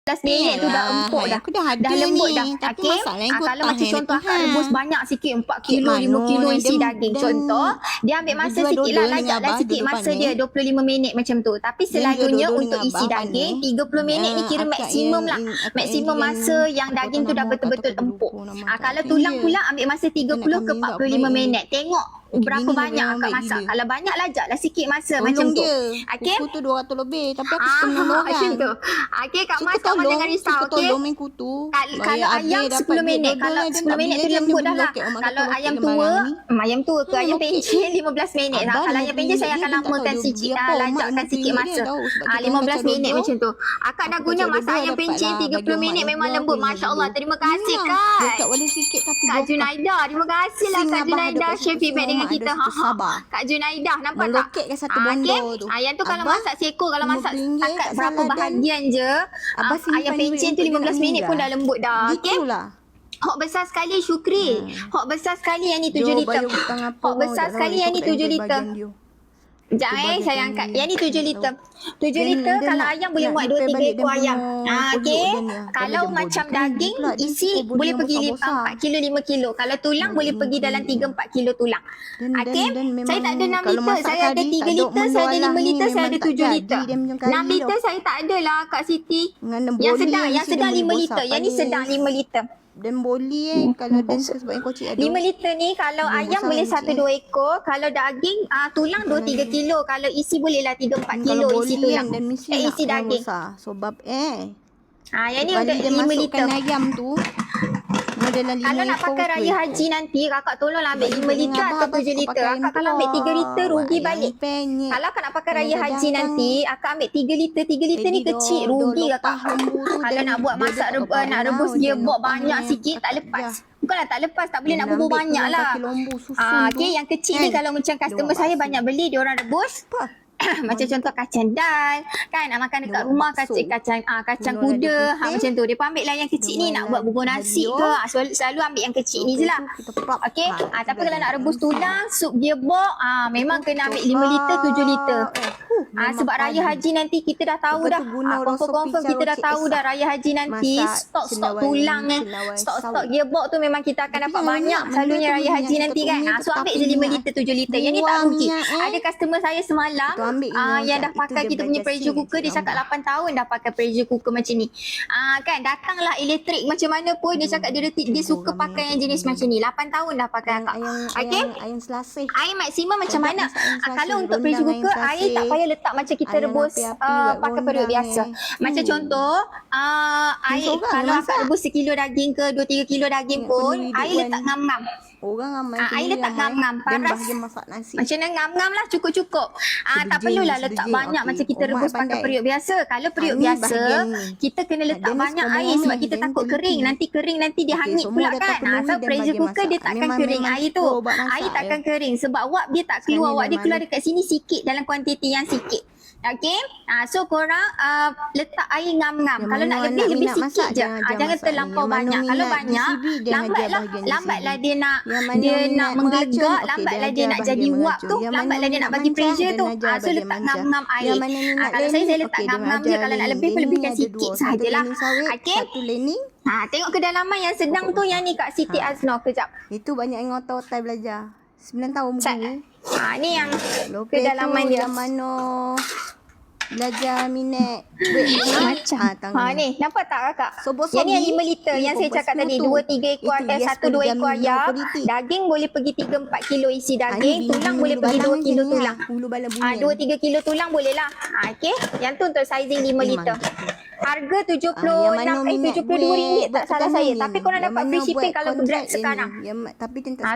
minit tu dah empuk dah. Aku dah ada Dah lembut ni. dah. Tapi Okey. masalahnya kau Kalau macam contoh akak rebus banyak sikit 4 kilo, 5 kilo isi daging. Contoh, dia ambil masa sikit lah, lajaklah sikit masa dia 25 minit macam tu. Tapi selalunya untuk isi daging 30 minit ni kira maksimum lah. Maksimum masa yang daging tu dah betul-betul empuk. Kalau tulang pula ambil masa 30 ke 45 minit. Tengok berapa banyak akak masak. Kalau banyak lajaklah sikit masa macam tu. Okey. Kutu tu 200 lebih tapi aku suka menolong orang. Macam tu. Okey Kak Mas, Kak Mas jangan risau. Suka tolong main kutu. Kalau ayam 10 minit. Kalau 10 minit tu lembut dah lah. Kalau ayam tua, ayam tua ke ayam pencet 15 minit lah. Kalau ayam pencet saya akan lamakan sikit, lajakkan sikit masa. 15 minit macam tu. Akak dah guna masak ayam pencet 30 minit memang lembut. Masya Allah. Terima kasih Kak. Dekat boleh sikit tapi Kak Junaida, terima kasih lah Kak Junaida share feedback dengan kita. Kak Junaida, nampak tak? Meloketkan satu bondor tu. Ayam tu kalau masak seekor, kalau masak RM15 akak tak berapa salah bahagian je, ayam pencet tu 15 minit pun dah lembut dah. Okey. Gitulah. Hok besar sekali Syukri. Hok besar sekali yang ni 7 liter. Hok besar sekali yang ni 7 liter. Sekejap saya angkat. Yang ni 7 liter. 7 liter kalau ayam boleh muat 2-3 ekor ayam. Okey. Kalau macam daging isi boleh pergi 4 kilo 5 kilo. Kalau tulang boleh pergi dalam 3-4 kilo tulang. Okey. Saya tak ada 6 liter. Saya ada 3 liter. Saya ada 5 liter. Saya ada 7 liter. 6 liter saya tak ada lah Kak Siti. Yang sedang 5 liter. Yang ni sedang 5 liter. Dan boleh kalau dan sebab yang kocik ada 5 liter ni kalau ayam boleh 1-2 ekor. Kalau daging tulang 2-3 kilo. Kalau isi bolehlah 3-4 kilo isi tulang. Dan isi daging. Sebab yang ni udah 5 liter. Ayam tu kalau nak pakai raya haji nanti kakak tolonglah ambil 5 liter atau 7 liter. Akak kalau ambil 3 liter rugi balik. Kalau akak nak pakai raya haji nanti akak ambil 3 liter. 3 liter ni kecil, rugi kakak. Kalau nak buat masak nak rebus gearbox banyak sikit tak lepas. Bukanlah tak lepas, tak boleh nak bubur banyak lah. Okey, yang kecil ni kalau macam customer saya banyak beli, dia orang rebus. Macam contoh kacang dal kan, nak makan dekat rumah kacang kuda macam tu. Dia pun ambil lah yang kecil ni, nak buat bubur nasi ke selalu ambil yang kecil ni je lah. Okey. Tapi kalau nak rebus tulang sup gearbox memang kena ambil 5 liter 7 liter. Sebab raya haji nanti kita dah tahu dah. Confirm kita dah tahu dah raya haji nanti stok tulang stok gearbox tu memang kita akan dapat banyak selalunya raya haji nanti kan. So ambil je 5 liter 7 liter. Yang ni tak rugi. Ada customer saya semalam yang dah pakai kita punya pressure cooker, dia cakap 8 tahun dah pakai pressure cooker macam ni. Kan datanglah elektrik macam mana pun dia cakap dia suka pakai yang jenis macam ni. 8 tahun dah pakai akak. Okey. Ayam selasih. Air maksimum macam mana? Kalau untuk pressure cooker air tak payah letak macam kita rebus pakai periuk biasa. Macam contoh air kalau akak rebus 1 kilo daging ke 2-3 kilo daging pun air letak ngam-ngam. Orang ramai air letak ngam-ngam paras. Masak nasi. Macam mana ngam-ngam lah cukup-cukup. Tak perlulah letak banyak macam kita rebus pakai periuk biasa. Kalau periuk biasa kita kena letak banyak air sebab kita takut kering. Nanti dia hangit pula kan. So pressure cooker dia takkan kering air tu. Air takkan kering sebab wap dia tak keluar. Wap dia keluar dekat sini sikit dalam kuantiti yang sikit. Okey. So korang letak air ngam-ngam. Kalau nak lebih sikit je. Jangan terlampau banyak. Kalau banyak lambatlah dia nak menggelegak, lambatlah dia nak jadi wap tu, lambatlah dia nak bagi pressure tu. So letak ngam-ngam air. Kalau saya letak ngam-ngam je. Kalau nak lebih lebihkan sikit sahajalah. Okey. Tengok kedalaman yang sedang tu yang ni Kak Siti Azno kejap. Itu banyak yang otak-otak belajar. 9 tahun guru. Ni yang kedalaman dia. Yang mana belajar minat macam ni nampak tak kakak? Yang ni yang 5 liter yang saya cakap tadi 2-3 ekor 1-2 ekor ayam. Daging boleh pergi 3-4 kilo isi daging. Tulang boleh pergi 2 kilo tulang. 2-3 kilo tulang boleh lah. Okey. Yang tu untuk sizing 5 liter. Harga RM72 tak salah saya. Tapi korang dapat free shipping kalau Grab sekarang.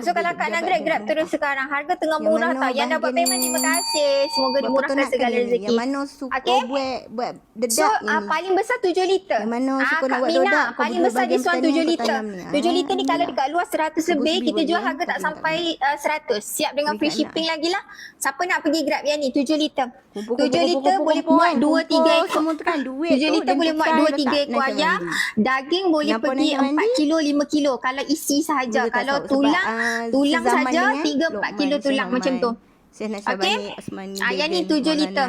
So kalau akak nak Grab terus sekarang. Harga tengah murah tau. Yang dapat payment terima kasih. Semoga dimurahkan segala rezeki. Yang mana suka buat dedak ni. So paling besar 7 liter. Yang mana suka nak buat dedak. Paling besar this one 7 liter. 7 liter ni kalau dekat luar 100 lebih. Kita jual harga tak sampai 100. Siap dengan free shipping lagi lah. Siapa nak pergi Grab yang ni 7 liter. 7 liter boleh muat 2-3 ekor. 7 liter boleh muat 2-3 ekor ayam. Daging boleh pergi 4 kilo 5 kilo kalau isi sahaja. Kalau tulang saja 3-4 kilo tulang macam tu. Okey. Yang ni 7 liter.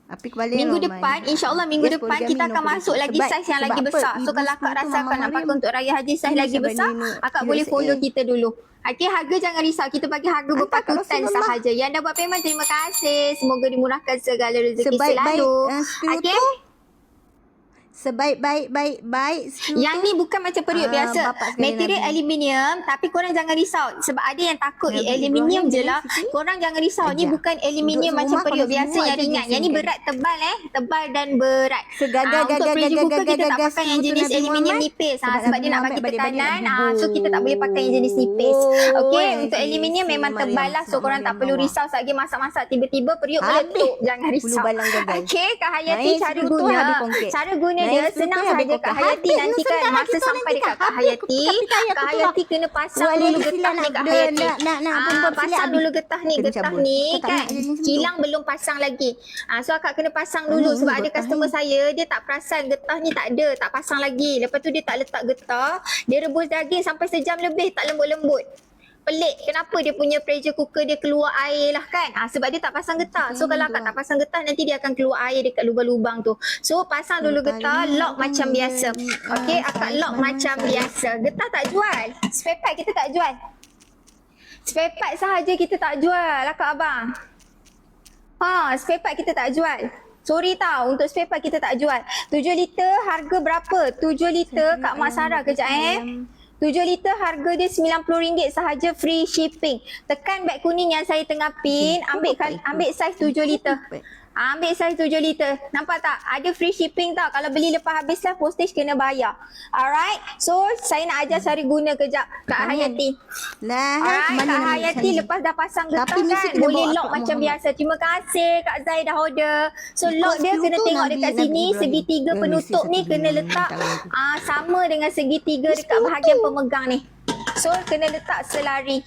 Apik balik Minggu Roman. depan, insyaAllah minggu Yes, depan poligami, kita no akan masuk poligami. lagi Sebab- saiz yang sebab lagi apa? besar. So Ibu kalau akak sepuluh tu rasakan Mama nak pakai Mariam. untuk raya haji saiz Ini lagi besar, sebenarnya akak tidak boleh follow se- kita dulu. Okey, harga jangan risau. Kita bagi harga Hantar kat berpatutan Rasulullah. sahaja. Yang dah buat payment, terima kasih. Semoga dimurahkan segala rezeki Sebaik-baik selalu. stew Okey? tu. Sebaik-baik stew Yang tu. ni bukan macam periuk biasa. bapak sekalian Material Nabi. aluminium, tapi korang jangan risau. Sebab ada yang takut Nabi aluminium Ibrahim je dengan lah. Siti. Korang jangan risau. Ni Ajar. bukan aluminium Duduk macam serumah, periuk kalau biasa semua yang ada ringan. Yang ni jasingkan. berat, tebal dan berat. Untuk pressure cooker kita tak pakai yang jenis aluminium nipis. Sebab dia nak bagi tekanan. So kita tak boleh pakai yang jenis nipis. Okey, untuk aluminium memang tebal lah. So korang tak perlu risau. Saat masak-masak tiba-tiba periuk Habis. meletup. Jangan Bulu risau. balang gagal. Okey, Kak Hayati Naik cara seluruh tu guna. habis kongkit. Cara guna Naik dia seluruh senang tu habis sahaja kongkit. Kak Hayati. Habis, Nanti kan sebentar masa lagi tu sampai nanti, dekat Kak. Kak Habis, Hayati, kita ayat Kak tu Hayati kena pasang Wali dulu sila getah nak ni Kak dia Hayati. nak perempuan sila Pasang habis. dulu getah ni, Kena getah cabut. ni Kau tak kan. nak jenis tu. Kilang belum pasang lagi. So akak kena pasang dulu Ni sebab ada getah customer ni. saya dia tak perasan getah ni tak ada, tak pasang lagi. Lepas tu dia tak letak getah, dia rebus daging sampai sejam lebih tak lembut-lembut. Pelik kenapa dia punya pressure cooker dia keluar air lah kan. Sebab dia tak pasang getah. So kalau akak tak pasang getah nanti dia akan keluar air dekat lubang-lubang tu. So pasang dulu getah, lock macam biasa. Okey, akak lock macam biasa. Getah tak jual. Spare part kita tak jual. Spare part sahaja kita tak jual akak abang. Spare part kita tak jual. Sorry tau, untuk spare part kita tak jual. 7 liter harga berapa? 7 liter Kak Mak Sarah kejap 7 liter harga dia RM90 sahaja, free shipping. Tekan beg kuning yang saya tengah pin, ambil saiz 7 liter. Ambil saiz 7 liter. Nampak tak? Ada free shipping tau. Kalau beli lepas habis lah, postage kena bayar. Alright. So, saya nak ajar cara guna kejap. Kak Hayati. Lah, Alright, Kak Hayati lepas dah pasang getah Tapi mesti kan, kena boleh bawa lock Kak macam Muhammad. biasa. Terima kasih Kak Zai dah order. So, lock dia Because kena tu tengok Nabi- dekat Nabi sini. Ibrahim. Segitiga Yang penutup mesti ni satu kena dengan letak tangan tu. sama dengan segitiga dekat bahagian pemegang ni. So, kena letak selari.